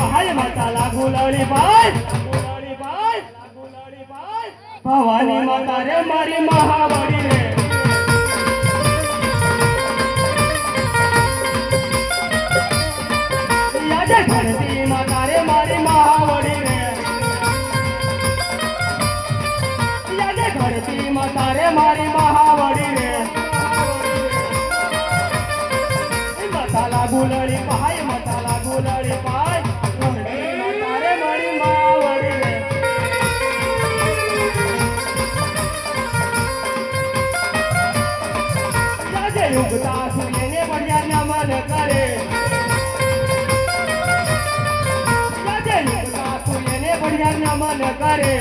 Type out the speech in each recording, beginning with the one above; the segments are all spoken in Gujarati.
પહાડ માતા લાગુ લડી ભાઈ ભવાની માતા રે મારી મહાવડી રે યાદે ધરતી માતા રે મારી મહાવડી રે યાદે ધરતી માતા રે મારી મહાવડી રે માતા લાગુ લડી ભાઈ માતા લાગુ લડી ભાઈ માતા રે મારી મહાવડી રે યુગતા સૂર્યને પડ્યા નમન કરે યુગતા સૂર્યને પડ્યા નમન કરે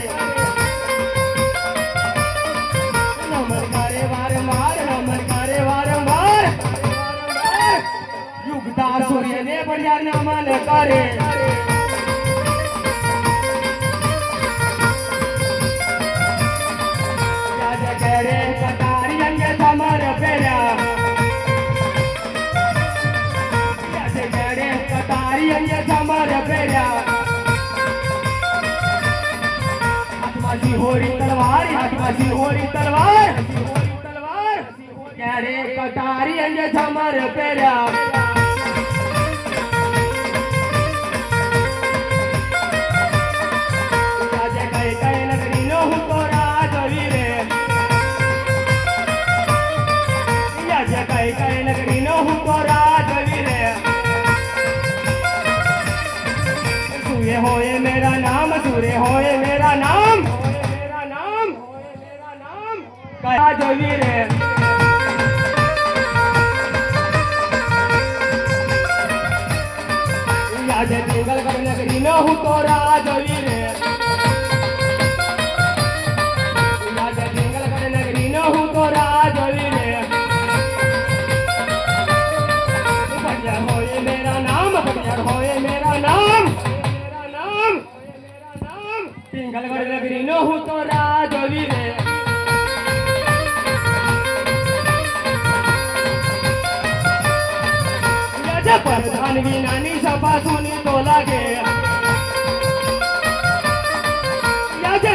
નમન કરે વારંવાર નમન કરે વારંવાર યુગતા સૂર્યને પડ્યા નમન કરે કરે કટારી અંગે સમર પેર્યા કટારી અંગે સમર પેર્યા હાથમાં સિહોરી તલવાર હાથમાં સિહોરી તલવાર ક્યારે કટારી અંગે સમર પેર્યા કઈ કઈ નગરી નો હું તો રાજવી રે કઈ કઈ નગરી નો હું તો રાજવી રે सूर्य होए मेरा नाम सूर्य होए मेरा नाम कया जोवी रे याद जंगल कर नगरी नो हूँ तो राजवी रे याद जंगल कर नगरी नो हूँ तो राजवी रे बंजर होए मेरा नाम बंजर होए मेरा नाम पिंगलगढ़ नगरी नो हूँ तो राजवी रे प्रधान विनानी सभा सुनी तो लागे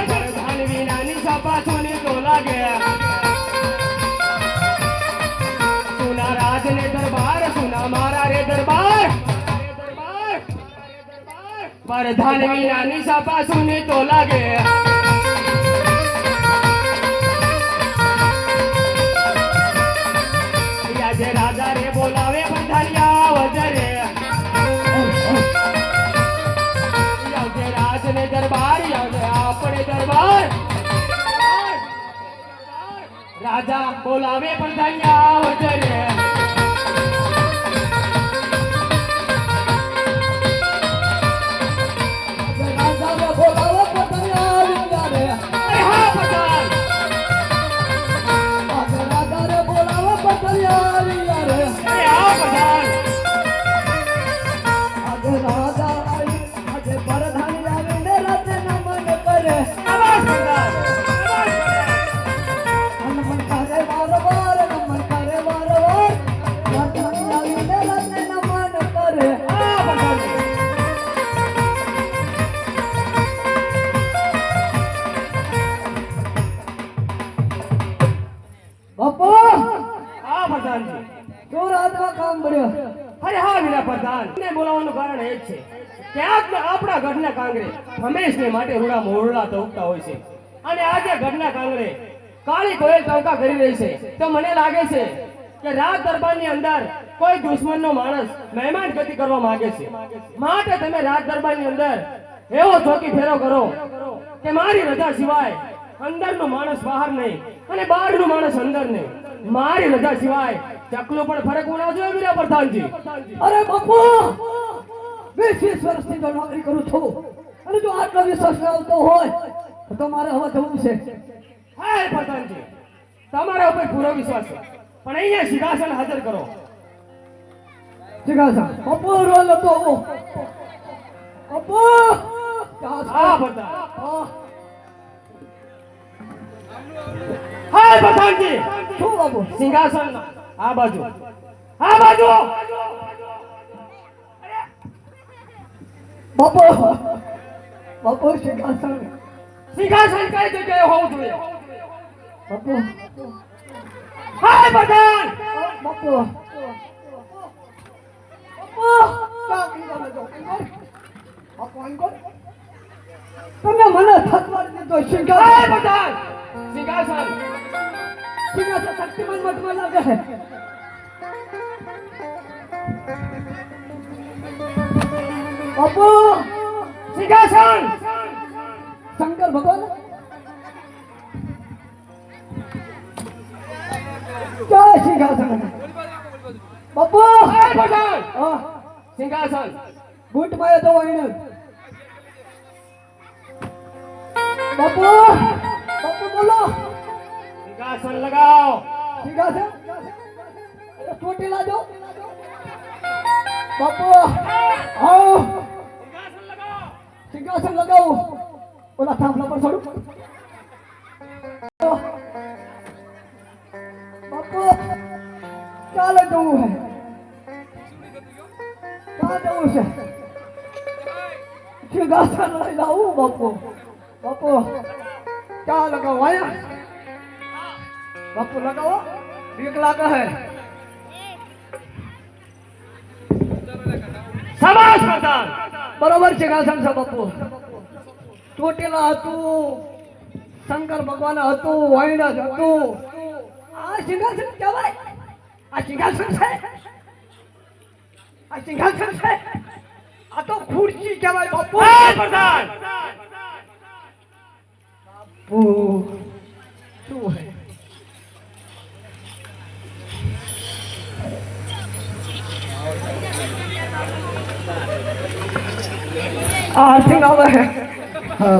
प्रधान विनानी सभा सुनी तो लागे सुना राज ने दरबार सुना मारा रे दरबार प्रधान विनानी सभा सुनी तो लागे याजे राजा रे बोलावे प्रधानिया वजरे याजे राज ने दरबार याजे अपने दरबार राजा बोलावे प्रधानिया वजरे આપણા ગઢના કાંગરે હંમેશને માટે રૂડા મોરલા તોકતા હોય છે અને આજે ગઢના કાંગરે કાળી કોયલ ટવકા કરી રહી છે તો મને લાગે છે કે રાજ દરબારની અંદર કોઈ દુશ્મનનો માણસ મહેમાન ગતિ કરવા માંગે છે માટે તમે રાજ દરબારની અંદર એવો ચોકી ફેરો કરો કે મારી રજા સિવાય અંદરનો માણસ બહાર નહીં અને બહારનો માણસ અંદર નહીં મારી રજા સિવાય ચકલું પણ ફરકવું ના જોઈએ વીરા પ્રધાનજી અરે બાપુ 20 વર્ષથી તો નોકરી કરું છું અને જો આટલો વિશ્વાસ આવતો હોય તો મારે હવે જવું છે હા પ્રધાનજી તમારા ઉપર પૂરો વિશ્વાસ છે પણ અહીંયા સિંહાસન હાજર કરો સિંહાસન બાપુ રોલ તો બાપુ હા પ્રધાન હા પ્રધાનજી શું બાપુ સિંહાસન આ બાજુ બાપુ બાપુ સિંહાસન સિંહાસન કઈ જગ્યાએ હોવું જોઈએ? બાપુ હાય પ્રધાન! બાપુ તમે મને થકવાડી દીધો હાય સિંહાસન પ્રધાન! સિંહાસન સિંહાસન શક્તિમાન મતમાં લાગે છે બાપુ સિંહાસન શંકર ભગવાન જય સિંહાસન બાપુ હાય પ્રધાન! હા સિંહાસન બૂટ મારે તો વાઈને બાપુ બાપુ બોલો સિંહાસન લગાવો. સિંહાસન ચોટીલા દો બાપુ આવો સિંહાસન લગાવો. સિંહાસન લગાવું ઓલા થાંભલા પર ચડું બાપુ ચાલે જવું હે ક્યાં જવું છે સિંહાસન લઈ લાવું બાપુ બાપુ ક્યાં લગાવો આયા બાપુ લગાવો બીક લાગે હે શાબાશ પ્રધાન! બરોબર સિંહાસન છે બાપુ ચોટીલા હતું શંકર ભગવાન હતું વૈણ જ હતું આ સિંહાસન કહેવાય આ સિંહાસન છે આ સિંહાસન છે આ તો ખુરશી કહેવાય બાપુ હાય પ્રધાન! બાપુ શું હે આર્થિંગ આવે હે હા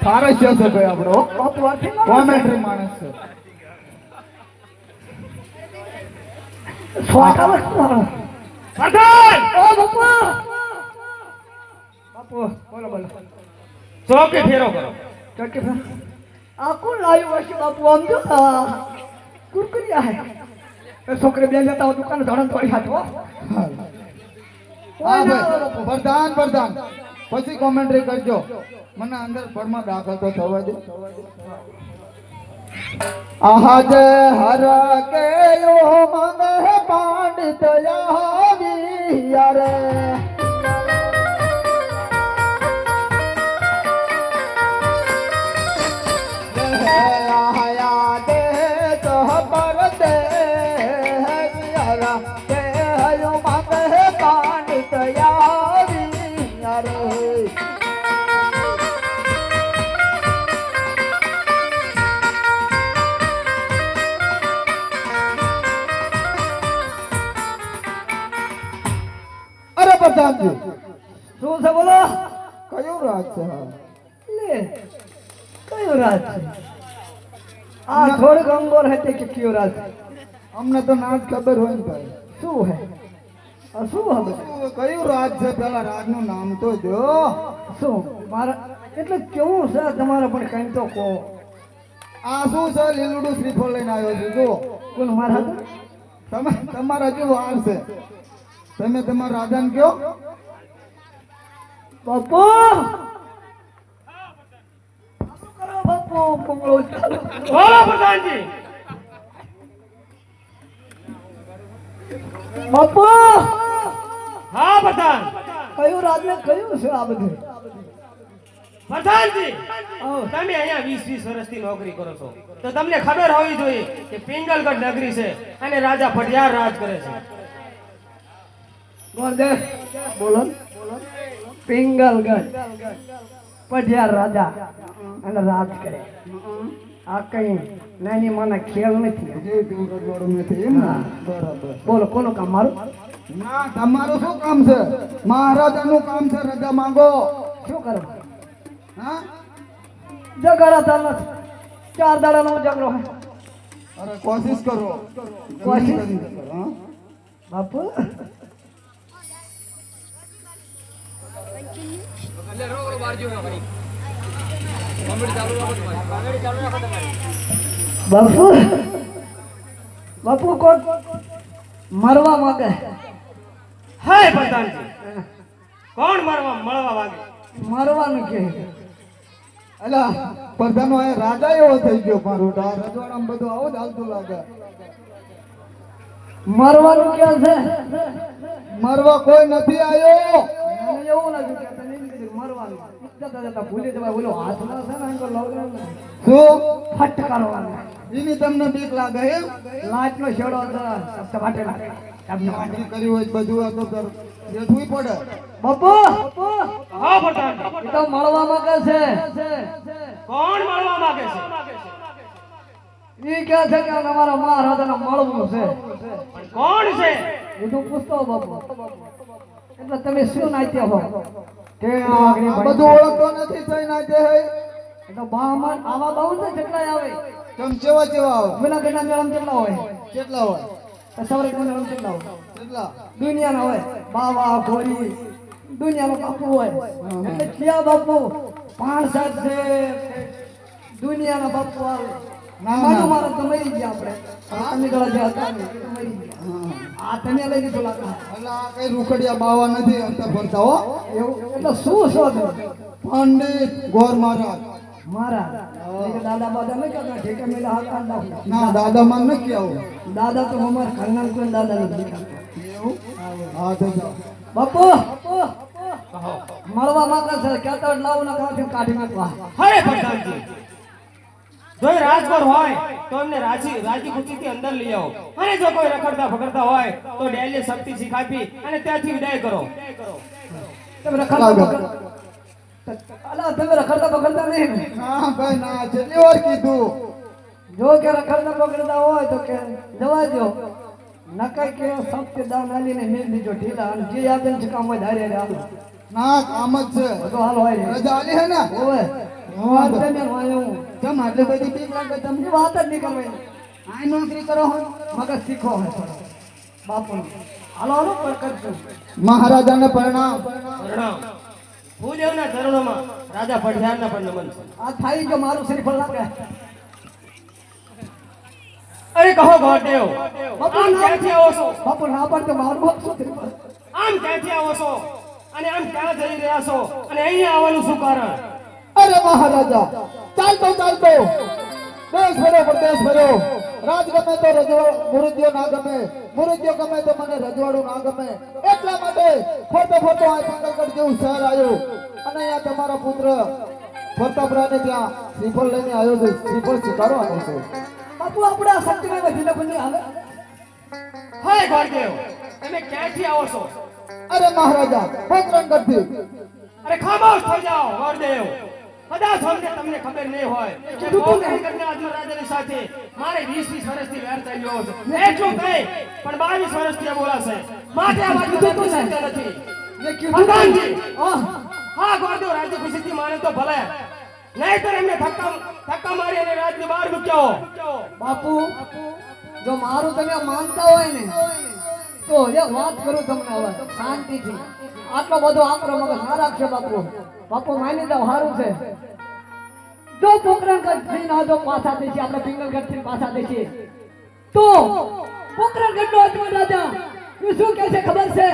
ફારસ્ય છે ભાઈ આપણો બાપુ આર્થિંગ આવે કોમેન્ટ્રી માણસ છે સ્વાદ આવે પ્રધાન! ઓ બાપુ બાપુ બોલો બોલો ચોકી ફેરો કરો. કે આ કોણ લાવ્યું હશે બાપુ આમ જો કુરકુરિયા હે એ છોકરી બે જતા દુકાન ધડન તોડી હાથો હા ભાઈ પ્રધાન પ્રધાન પછી કોમેન્ટ્રી કરજો મને અંદર પરમાં દાખલ તો થવા દે આહાજ હર કે યો મંગ પાંડિત આવી યારે આયા દે તો પર દે યારા કે યો મંગ પાંડિત આવી યારે અરે પ્રધાનજી શું છે બોલો કયું રાજ છે હા લે કયો રાજ છે આ થોડુંક અંગોર હતી કે કયો રાજ છે? અમને તો ના જ ખબર હોય ને ભાઈ શું હે આ શું હવે કયું રાજ છે પેલા રાજનું નામ તો જો શું મારા એટલે કેવું છે તમારે પણ કઈ તો કહો આ શું છે લીલુડું શ્રીફળ લઈને આવ્યો છું જો કોણ મારા તમે તમારા હજુ વાર છે તમે તમારા રાજાને કયો બાપુ કરો બાપુ બંગલો ચાલો બોલો પ્રધાનજી! બાપુ હા પ્રધાન! કયું રાજને કયું છે આ બધું પ્રધાનજી, આવો. તમે અહીંયા 20 વર્ષથી નોકરી કરો છો તો તમને ખબર હોવી જોઈએ કે પિંગલગઢ નગરી છે અને રાજા પઢિયાર રાજ કરે છે. બોલ દે બોલો પિંગલગઢ પઢિયાર રાજા અને રાજ કરે આ કઈ નાની માના ખેલ નથી જે તું રજવાડું નથી એમ ને? બરાબર બોલો કોનું કામ મારું ના તમારું શું કામ છે મહારાજાનું કામ છે રજા માંગો શું કરો હા ઝઘડા ચાલે 4 દાડાનો ઝઘડો હે અરે કોશિશ કરો કોશિશ? હા બાપુ બાપુ બાપુ કોણ મરવા માંગે હાય પ્રધાનજી, કોણ મળવા વાગે? મરવાનું કે અલા પ્રધાનો આ રાજા એવો થઈ ગયો મારો રજવાડામાં બધું આવું જ હાલતું લાગે. મરવાનું કે છે મરવા કોઈ નથી આવ્યો. મને એવું લાગ્યું કે તને એમ કીધું મરવાનું જતા જતા ભૂલી જવાય ઓલો હાથમાં છે ને એનો લગ્ન શું ફટ કરવાનું એની તમને બીક લાગે એમ? લાઈટનો છેડો છે વાટે લાગે આટલી કરી હોય તો બધું આ તો બેઠવું પડે. બાપુ હા પ્રધાન, એ તો મળવા માંગે છે કોણ મળવા માંગે છે? ઈ કહે છે કે અમારા મહારાજાને મળવું છે પણ કોણ છે? બધું પૂછતો બાપુ એટલે તમે શું નાચ્યા હો કે આ બધું ઓળખતો નથી થઈ ના દે હે. તો બામણ આવા બાઉ છે કેટલા આવે તમ ચેવા ચેવા આવે? જુનાગઢના મેળામાં કેટલા હોય કેટલા હોય? સૌરાષ્ટ્રના મેળામાં કેટલા હોય કેટલા? દુનિયાના હોય બાવા ઘોડી દુનિયાનો બાપુ હોય એટલે ક્યાં બાપુ 5-7 છે દુનિયાના બાપુ આવે ના, માનો ના. મારો તો મરી ગયા આપણે તમે ગળા જે હતા ને એ તો મરી ગયા આ તમે લઈ લીધું લાગા અલા આ કઈ રૂખડિયા બાવા નથી અંતર ભરતા હો. એવું એટલે શું શોધ પંડિત ગોર મહારાજ. મારા એટલે દાદા બાદા નહીં કરતા ઠેકા મેલા હાથ કાઢતા ના દાદા માં નથી આવું. દાદા તો અમાર ઘરના કોઈ દાદા નથી દેખાતા. હા તો જાઓ. બાપુ મળવા માંગે છે કહેતા હોય લાવો ના કાઢી કાઢી નાખવા હરે પ્રધાનજી, જો એ રાજગોર હોય તો એમને રાજી ખુશીથી અંદર લઈ આવો, અને જો કોઈ રખડતા ભગડતા હોય તો ડેલી શક્તિ શીખાપી અને ત્યાંથી વિદાય કરો. તમે રખડતા પકડ અલા તમે રખડતા પકડતા નહીં ને? ના ભાઈ ના કેટલી વાર કીધું. જો કે રખડતા પકડતા હોય તો કે જવા દો નકાઈ કે સત્ય દાન આલીને મેલ દીજો ઢીલા અને જે યાદ છે કામ હોય ધારે રે આલો ના કામ જ છે. બધો હાલ હોય રે રજા આલી હે ને? ઓવે વાત તમે વાયો કેમ આટલી બધી બીક લાગે તમને? તમને વાત જ નહીં કરવાની આ નોકરી કરો હો. મગજ શીખો હોય થોડો બાપુ હાલો હાલો પર કરજો મહારાજાને પ્રણામ. પ્રણામ. ભૂદેવના ચરણોમાં રાજા પઢિયારના પણ નમન છે. આ થાય જો મારું શ્રીફળ લાગે અરે કહો ગોરદેવ, આમ ક્યાંથી આવો છો? બાપુ ના પડતો મારું શું શ્રીફળ આમ ક્યાંથી આવો છો અને આમ ક્યાં જઈ રહ્યા છો અને અહીંયા આવવાનું શું કારણ? અરે મહારાજા ચાલતો ચાલતો દેશ ભર્યો પ્રદેશ ભર્યો. રાજ ગમે તો મુરુદ્યો ના ગમે, મુરુદ્યો ગમે તો મને રજવાડું ના ગમે. એટલા માટે ફરતો ફરતો આ જંગલગઢ જેવું શહેર આવ્યું અને અહીંયા તમારા પુત્ર પ્રતાપરાને ત્યાં શ્રીફળ લઈને આવ્યો છે. શ્રીફળ સ્વીકારવાનો છે. બાપુ આપણે આ શક્તિમાં વધીને બની હાલે હાય ગોરદેવ, તમે ક્યાંથી આવો છો? અરે મહારાજા પોકરણગઢથી. અરે ખામોશ થઈ જાઓ ગોરદેવ. કદાચ અમને તમને ખબર નહીં હોય કે પોકરણગઢના અજમરાજાની સાથે મારે 20 વર્ષથી વેર ચાલ્યો છે. એટલું કઈ પણ 22 વર્ષથી આ બોલાશે. માટે આ વાત કીધું સત્ય નથી. મેં કીધું પ્રધાનજી, હા હા ગોરદેવ રાજી ખુશીથી માને તો ભલે, નહીંતર એમને ધક્કા મારી અને રાજની બહાર મૂક્યો. બાપુ જો મારું તમે માનતા હોય ને તો એ વાત કરું તમને હવે શાંતિથી આટલો બધો આકરો મગજ ના રાખશો બાપુ બાપુ માની જાવ સારું છે જો પોકરણગઢ થઈને આજો પાછા દેશી આપણે પિંગલગઢ થી પાછા દેશી તો પોકરણગઢ નો અજમલ રાજા એ શું કહે છે ખબર છે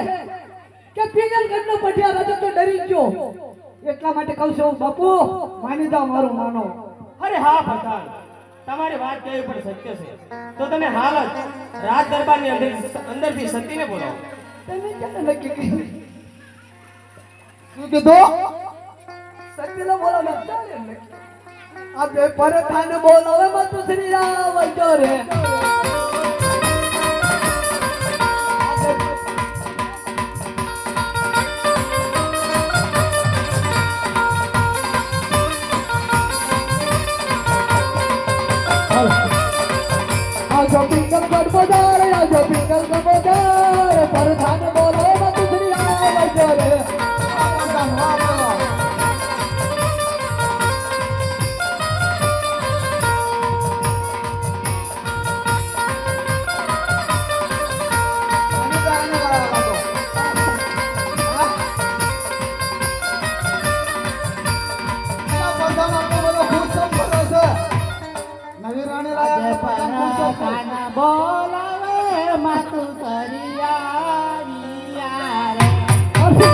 કે પિંગલગઢ નો પઢિયા રાજા તો ડરી ગયો એટલા માટે કહું છું બાપુ માની જાવ મારું માનો અરે હા પ્રધાન, તમારી વાત કેવી પણ સત્ય છે. તો તમે હાલ જ રાજ દરબારની અંદરથી સતીને બોલાવો. તમે ક્યારે નક્કી કર્યું શું કીધું? સત્યનો બોલો લખતા આ બે પરથાને બોલાવે મત શ્રી રામ જો રે આજો પિંગલ ગઢ આજો પિંગલ ગઢ પરથાને બોલાવે મત શ્રી રામ જો રે નવી રાણી લાયા પ્રધાન ખુશ છો? બોલાવે માતું કરિયા રે અરે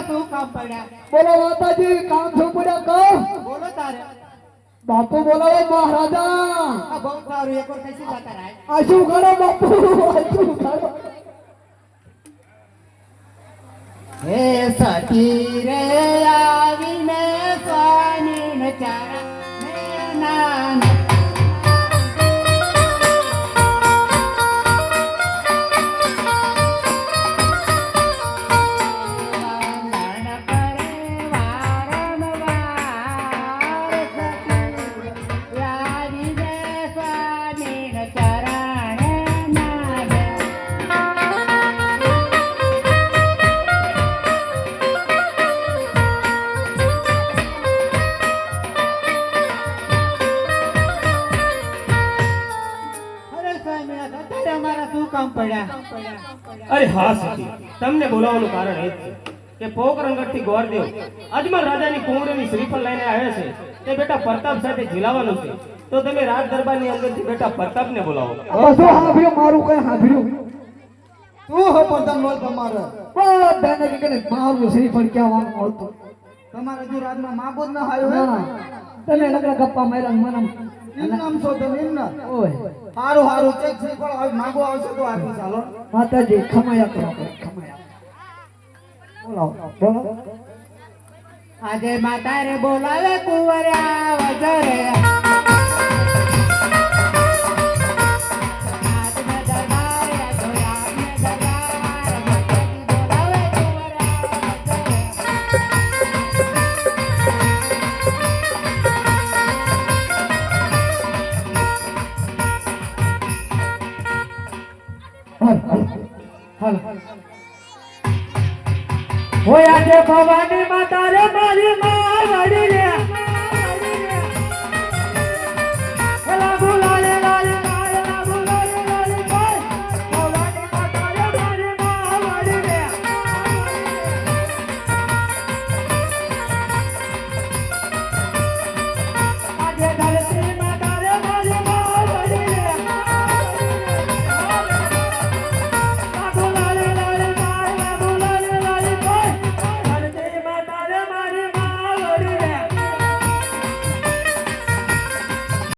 શું કામ પડ્યા? બોલો માતાજી કામ શું પડ્યા કહો બોલો તારે. બાપુ બોલાવો મહારાજા આ બહુ સારું એક વાર કઈથી જતા રાય. આ શું કરો બાપુ આ શું કરો હે સતી રે આવીને સ્વામીને ચરણ નાન. વંદન કરે વારંવાર સતી આવીને સ્વામીને ચરણ નાન. અરે સ્વામી અત્યારે અમારા શું કામ પડ્યા? અરે હા સખી, તમને બોલાવવાનું કારણ એ જ છે કે પોકરણગઢથી ગોરદેવ અજમલ રાજાની કુંવરીની શ્રીફળ લઈને આવ્યા છે. તે બેટા પ્રતાપ સાથે ઝીલાવાનું છે, તો તમે રાજ દરબારની અંદરથી બેટા પ્રતાપને બોલાવો. બધું સાંભળ્યું મારું કઈ સાંભળ્યું શું હો પ્રધાન બોલ તમારે બધાને કે મારું શ્રીફળ ક્યાં વાંકું હતું તમારે જો રાજમાં માગો જ ના આવ્યો ના તમે નકરા ગપ્પા માર્યા ને મને એમ નામ છો તમે એમ ના ઓય હારું હારું ચેક શ્રીફળ આવે માગો આવશે તો આપી ચાલો માતાજી ખમાયા કરો ખમાયા બોલાવો બોલો આજે માતારે બોલાવે કુંવર્યા વજરે. આજને દરબાર આજને દરબાર માતાજી બોલાવે કુંવર્યા હોય આજે ભવાની માતા રે મારી